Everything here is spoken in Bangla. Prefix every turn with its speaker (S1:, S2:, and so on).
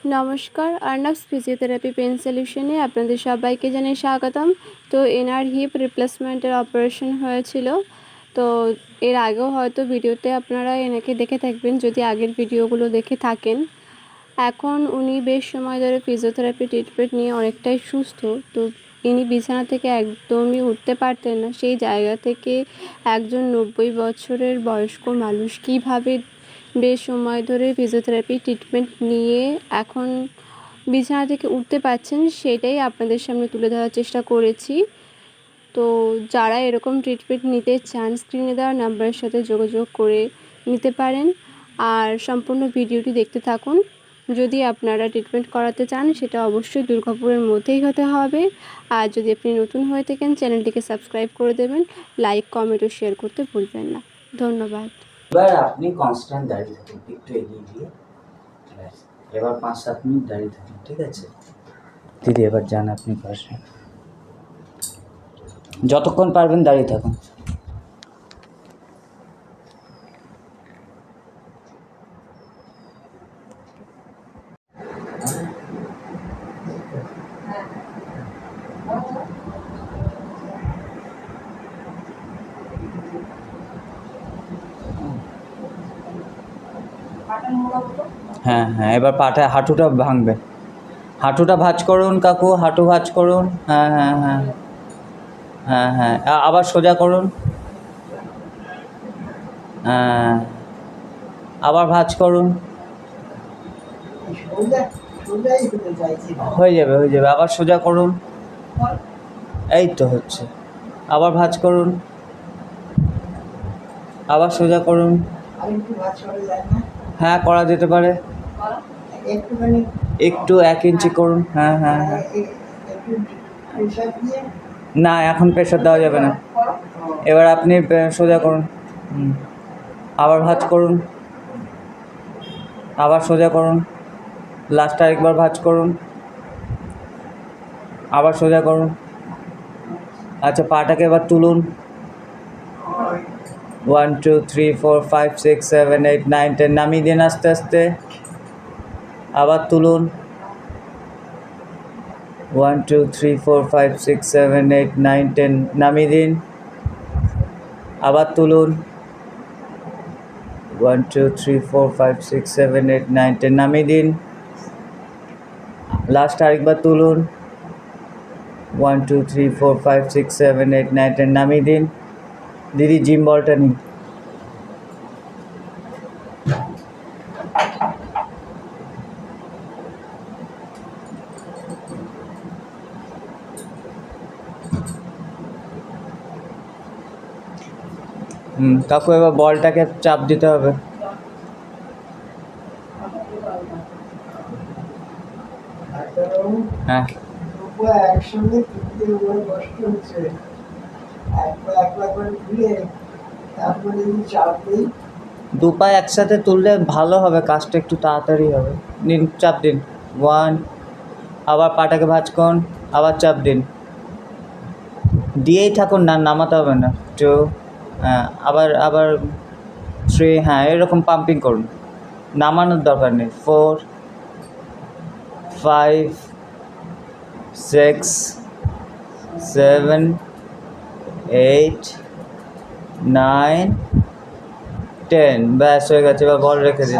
S1: নমস্কার, আর্নাবস ফিজিওথেরাপি পেন সলিউশনে আপনাদের সবাইকে জানাই স্বাগতম। তো এনার হিপ রিপ্লেসমেন্টের অপারেশন হয়েছিল। তো এর আগেও হয়তো ভিডিওতে আপনারা এনাকে দেখে থাকবেন যদি আগের ভিডিওগুলো দেখে থাকেন। এখন উনি বেশ সময় ধরে ফিজিওথেরাপি ট্রিটমেন্ট নিয়ে অনেকটাই সুস্থ। তো ইনি বিছানা থেকে একদমই উঠতে পারতেন না। সেই জায়গা থেকে একজন 90 বছরের বয়স্ক মানুষ কীভাবে বেশ সময় ধরে ফিজিওথেরাপি ট্রিটমেন্ট নিয়ে এখন বিছানা থেকে উঠতে পারছেন, সেটাই আপনাদের সামনে তুলে ধরার চেষ্টা করেছি। তো যারা এরকম ট্রিটমেন্ট নিতে চান, স্ক্রিনে দেওয়া নাম্বারের সাথে যোগাযোগ করে নিতে পারেন। আর সম্পূর্ণ ভিডিওটি দেখতে থাকুন। যদি আপনারা ট্রিটমেন্ট করাতে চান সেটা অবশ্যই দুর্গাপুরের মধ্যেই হতে হবে। আর যদি আপনি নতুন হয়ে থাকেন চ্যানেলটিকে সাবস্ক্রাইব করে দেবেন, লাইক কমেন্ট ও শেয়ার করতে ভুলবেন না। ধন্যবাদ।
S2: এবার আপনি কনস্ট্যান্ট দাঁড়িয়ে থাকুন, একটু এগিয়ে গিয়ে এবার 5-7 মিনিট দাঁড়িয়ে থাকুন, ঠিক আছে দিদি? এবার যান আপনি পাশে, যতক্ষণ পারবেন দাঁড়িয়ে থাকুন। হ্যাঁ হ্যাঁ, এবার পাটা হাঁটুটা ভাঙবে, হাঁটুটা ভাঁজ করুন কাকু, হাঁটু ভাঁজ করুন। হ্যাঁ হ্যাঁ হ্যাঁ হ্যাঁ হ্যাঁ, আবার সোজা করুন। হ্যাঁ, আবার ভাঁজ করুন। হয়ে যাবে হয়ে যাবে, আবার সোজা করুন। এই তো হচ্ছে, আবার ভাঁজ করুন, আবার সোজা করুন। হ্যাঁ, করা যেতে পারে, একটু 1 ইঞ্চি করুন। হ্যাঁ হ্যাঁ হ্যাঁ, না এখন প্রেশার দেওয়া যাবে না। এবার আপনি সোজা করুন, আবার ভাঁজ করুন, আবার সোজা করুন, লাস্ট আরেকবার ভাঁজ করুন, আবার সোজা করুন। আচ্ছা, পাটাকে এবার তুলুন। 1 2 3 4 5 6 7 8 9 10, নামিয়ে দিন আস্তে আস্তে, আবার তুলুন। 1 2 3 4 5 6 7 8 9 10, নামিয়ে দিন, আবার তুলুন। 1 2 3 4 5 6 7 8 9 10, নামিয়ে দিন, লাস্ট আরেকবার তুলুন। 1 2 3 4 5 6 7 8 9 10, নামিয়ে দিন। দিদি জিম বলটা নিন। কাকু এবার বলটাকে চাপ দিতে হবে। হ্যাঁ, দু পা একসাথে তুললে ভালো হবে, কাজটা একটু তাড়াতাড়ি হবে। নিন, চাপ দিন। 1, আবার পাটাকে ভাঁজ করুন, আবার চাপ দিন, দিয়েই থাকুন, না নামাতে হবে না। 2, হ্যাঁ, আবার আবার 3, হ্যাঁ এরকম পাম্পিং করুন, নামানোর দরকার নেই। 4 5 6 7 8 9 10, ব্যাস হয়ে গেছে। এবার বল রেখে দিন।